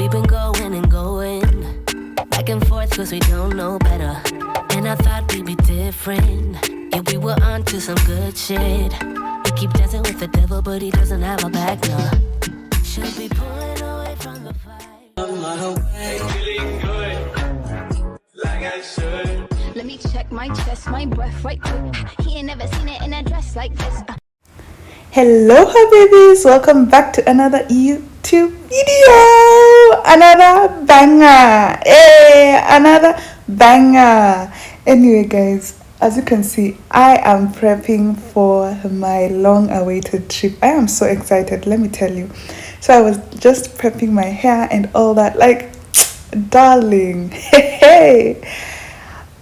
We've been going and going, back and forth cause we don't know better. And I thought we'd be different, yeah, we were on to some good shit. We keep dancing with the devil, but he doesn't have a back, no. Should be pulling away from the fight. On my way, feeling good, like I should. Let me check my chest, my breath right quick. He ain't never seen it in a dress like this. Hello, hi babies, welcome back to another YouTube video. Another banger, another banger. Anyway guys, as you can see, I am prepping for my long awaited trip. I am so excited, let me tell you. So I was just prepping my hair and all that, like, darling, hey.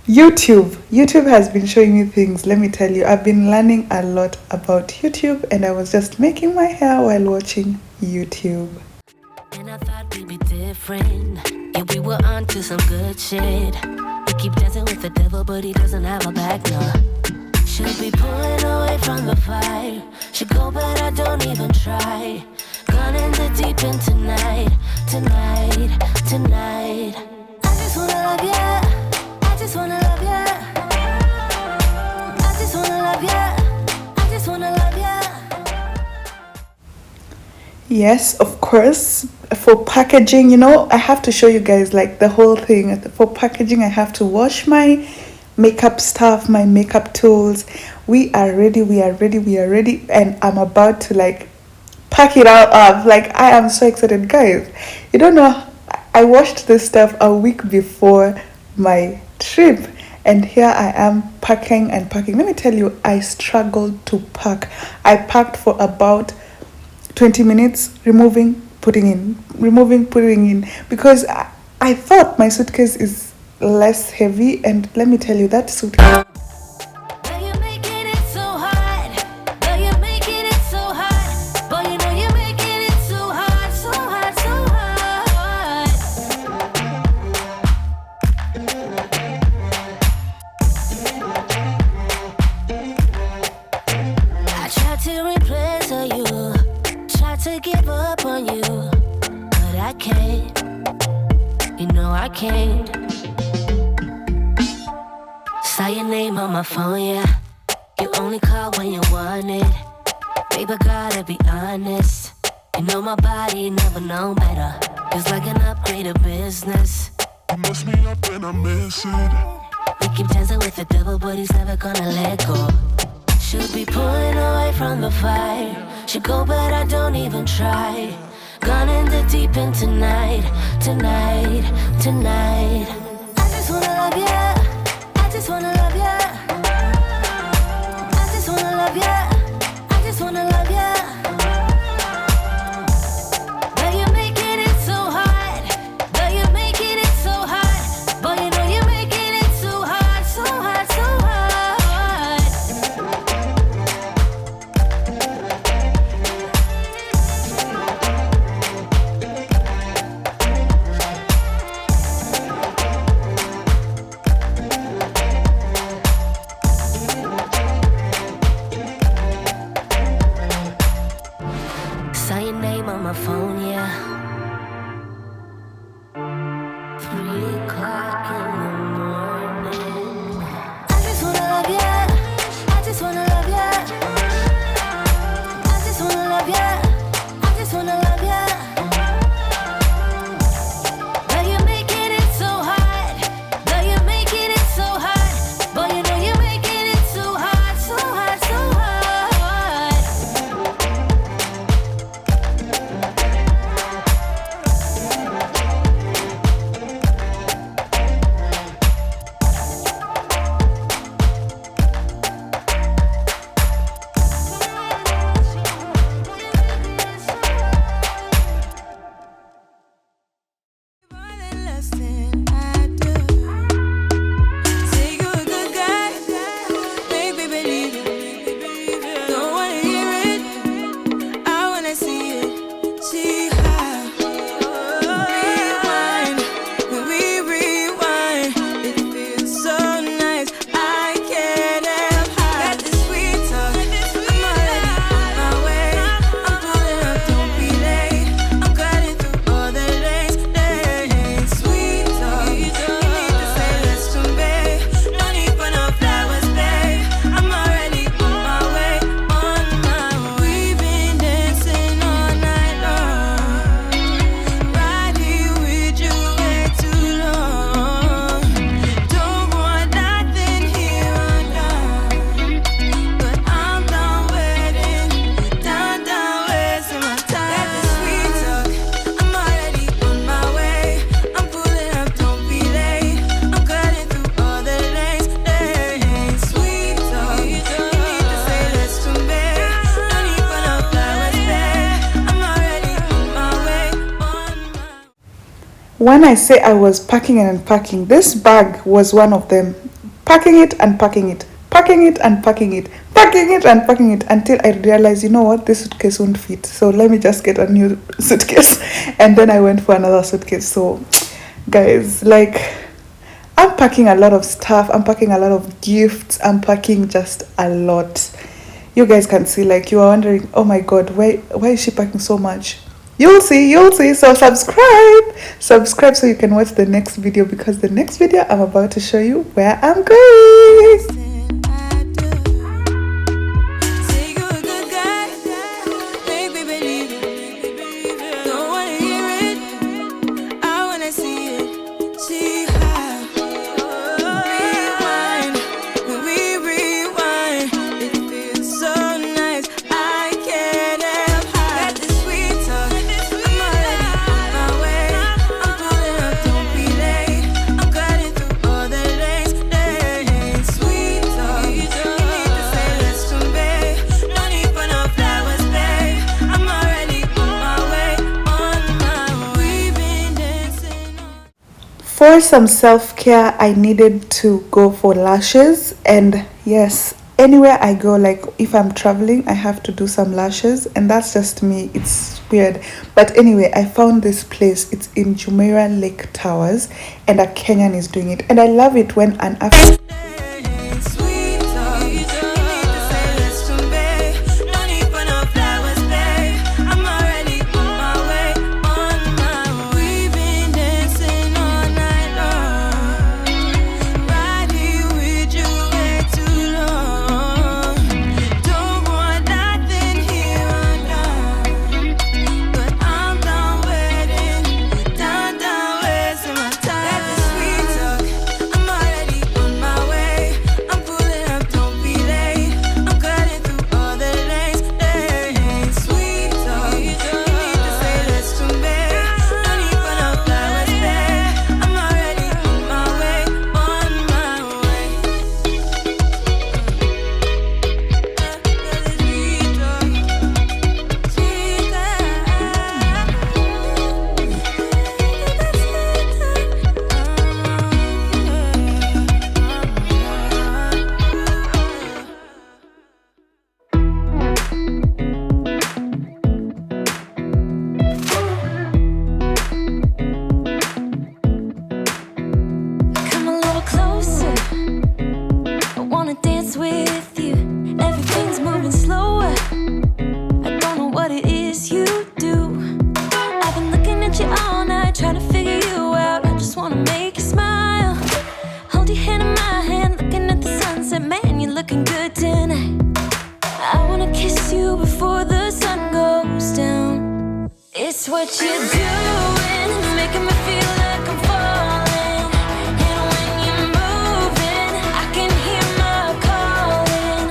YouTube has been showing me things. Let me tell you, I've been learning a lot about YouTube, and I was just making my hair while watching YouTube. And I thought we'd be different, yeah, we were on to some good shit. We keep dancing with the devil, but he doesn't have a back, no. Should be pulling away from the fire. Should go, but I don't even try. Gone in the deep end tonight. I just wanna love ya. I just wanna love ya. I just wanna love ya. I just wanna love ya. Yes, of course. For packaging, you know, I have to show you guys like the whole thing. For packaging, I have to wash my makeup stuff, my makeup tools. We are ready, and I'm about to like pack it all up. Like, I am so excited, guys. You don't know, I washed this stuff a week before my trip, and here I am packing. Let me tell you, I struggled to pack. I packed for about 20 minutes, removing, putting in, because I thought my suitcase is less heavy, and let me tell you, that suitcase, can't. Saw your name on my phone, yeah. You only call when you want it. Baby, gotta be honest. You know my body never known better. It's like an upgraded business. You mess me up when I miss it. We keep dancing with the devil, but he's never gonna let go. Should be pulling away from the fire. Should go, but I don't even try. Gone in the deep end tonight. I just wanna love ya. I just wanna love ya. I just wanna love ya. I just wanna love ya. But you're making it so hard. But you're making it so hard. Boy, you know you're making it so hard, so hard, so hard. Saw your name on my phone, yeah. 3 o'clock in the morning. I just wanna love ya. I just wanna love ya. I just wanna love ya. I just wanna love ya. But you're making it so hard. But you're making it so hard. Boy, you know you're making it so hard, so hard, so hard. When I say I was packing and unpacking, this bag was one of them. Packing it and packing it, packing it and packing it, packing it and packing it, until I realized, you know what, this suitcase won't fit. So let me just get a new suitcase. And then I went for another suitcase. So, guys, like, I'm packing a lot of stuff. I'm packing a lot of gifts. I'm packing just a lot. You guys can see, like, you are wondering, oh my God, why is she packing so much? You'll see. So subscribe so you can watch the next video, because the next video I'm about to show you where I'm going. For some self-care, I needed to go for lashes, and yes, anywhere I go, like if I'm traveling, I have to do some lashes, and that's just me. It's weird, but anyway, I found this place. It's in Jumeirah Lake Towers, and a Kenyan is doing it, and I love it when an African It's what you're doing, it's making me feel like I'm falling. And when you're moving, I can hear my calling.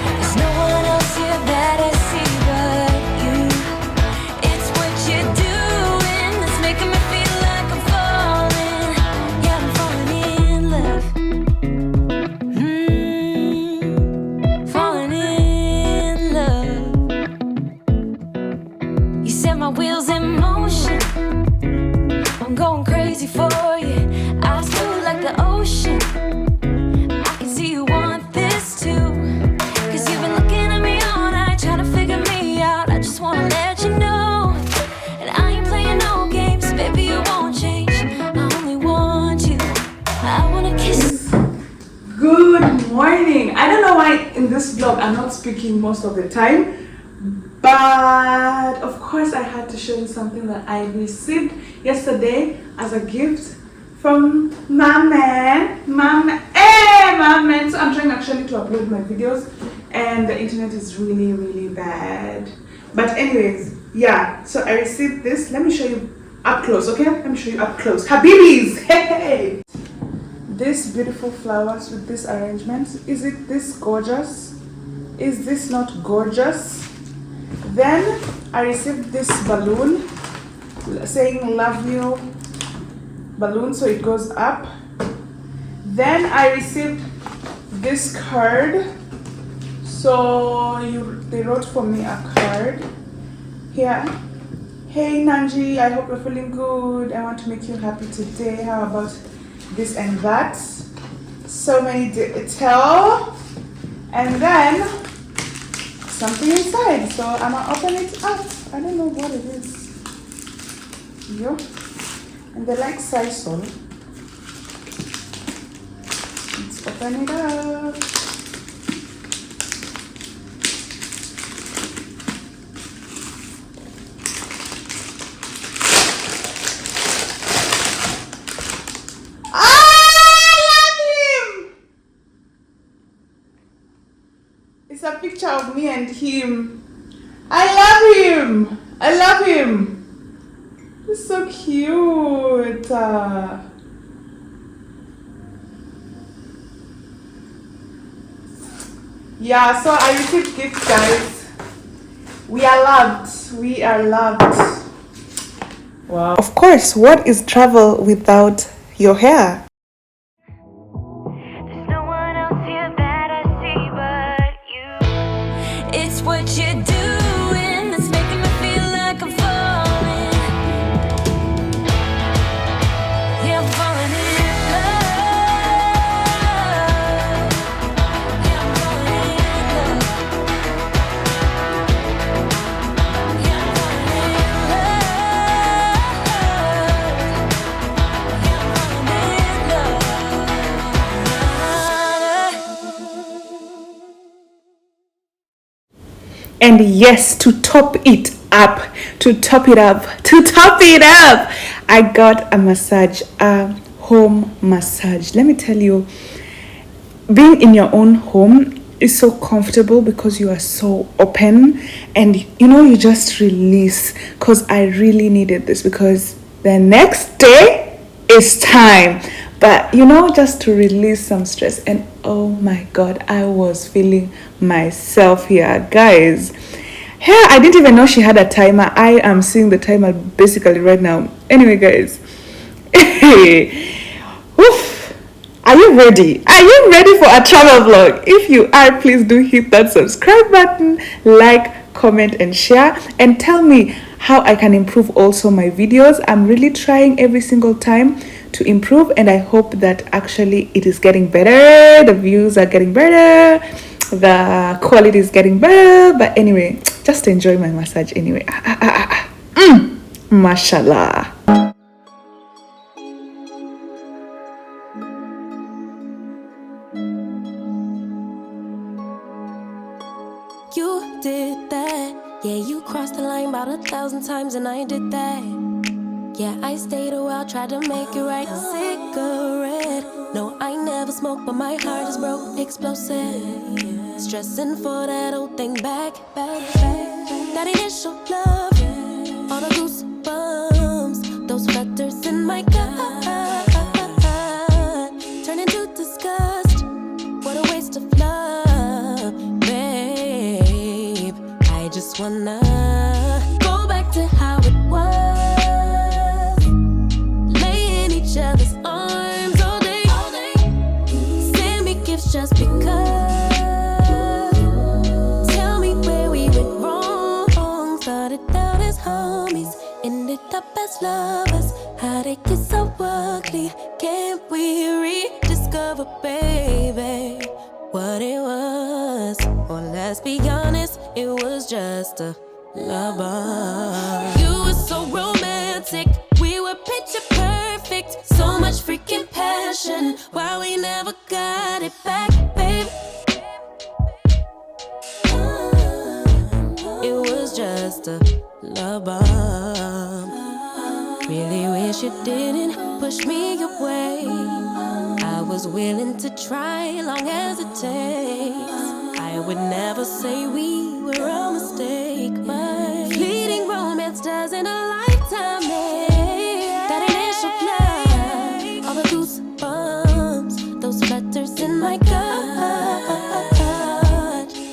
There's no one else here that I see but you. It's what you're doing, it's making me feel like I'm falling. Yeah, I'm falling in love. You set my wheels in motion, I'm going crazy for you. Eyes blue like the ocean, I can see you want this too. Cause you've been looking at me all night, trying to figure me out. I just wanna let you know, and I ain't playing no games, baby, you won't change. I only want you, I wanna kiss. Good morning. I don't know why in this vlog I'm not speaking most of the time, but of course I had to show you something that I received yesterday as a gift from my man. So I'm trying actually to upload my videos and the internet is really bad. But anyways, yeah, so I received this. Let me show you up close, okay? Let me show you up close. Habibis! Hey! These beautiful flowers with this arrangement. Is it this gorgeous? Is this not gorgeous? Then I received this balloon saying love you balloon, so it goes up. Then I received this card. So they wrote for me a card here. Hey Nanji, I hope you're feeling good. I want to make you happy today. How about this and that? So many detail. And then something inside. So I'm gonna open it up. I don't know what it is. Yo. And they like sisal. Let's open it up. It's a picture of me and him. I love him. I love him. He's so cute. Yeah, so I received gifts, guys. We are loved. We are loved. Wow. Of course, what is travel without your hair? There's no one else here that I see but you. It's what you're doing that's making me feel like I'm falling. Yeah, I'm falling in love. Yeah, I'm falling in love. Yeah, I'm falling in love. And yes, to top it up, I got a massage, a home massage. Let me tell you, being in your own home is so comfortable because you are so open and you just release. Because I really needed this because the next day is time. But just to release some stress. And oh my god, I was feeling myself here, guys. Here, I didn't even know she had a timer. I am seeing the timer basically right now. Anyway, guys. Oof. Are you ready? Are you ready for a travel vlog? If you are, please do hit that subscribe button, like, comment, and share. And tell me how I can improve also my videos. I'm really trying every single time to improve, and I hope that actually it is getting better. The views are getting better. The quality is getting better. But anyway, just enjoy my massage anyway. Mashallah. You did that. Yeah, you crossed the line about 1,000 times and I did that. Yeah, I stayed a while, tried to make it right. Cigarette. No, I never smoked, but my heart is broke, explosive. Stressing for that old thing back. That initial love, all the goosebumps, those flutters in my gut, turn into disgust. What a waste of love, babe. I just wanna go back to how it was, lay in each other's arms all day. Send me gifts just because. Tell me where we went wrong. Started out as homies, ended up as lovers. How'd it get so ugly? Can't we rediscover, baby, what it was? Or let's be honest, it was just a lover. You were so romantic, we were picture perfect. So much freaking passion, why we never got it back, babe? It was just a lover. Really wish you didn't push me away. I was willing to try long as it takes. I would never say we were a mistake, but fleeting romance doesn't a lifetime make. That initial love, all the goosebumps, those flutters in my gut,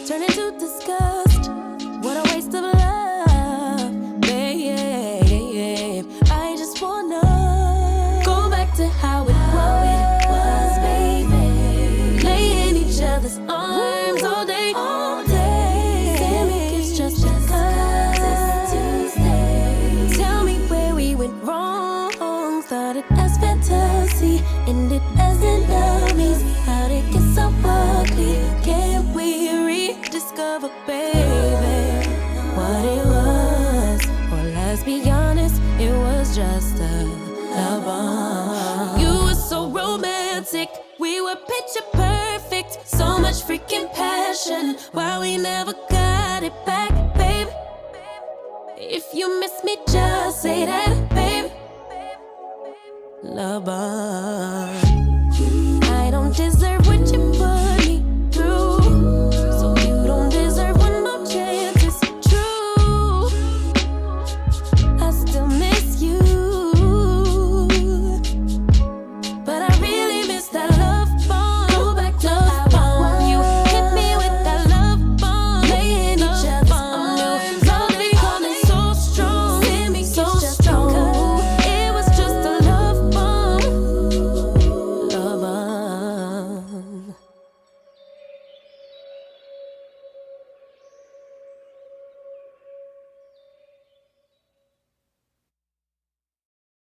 turn into disgust. What a waste of love, babe. I just wanna go back to how it was, baby. Lay in each other's arms all day. Send me gifts just because it's Tuesday. was just a love bomb. You were so romantic, we were picture perfect. So much freaking passion, why we never got it back, babe? If you miss me, just say that, babe.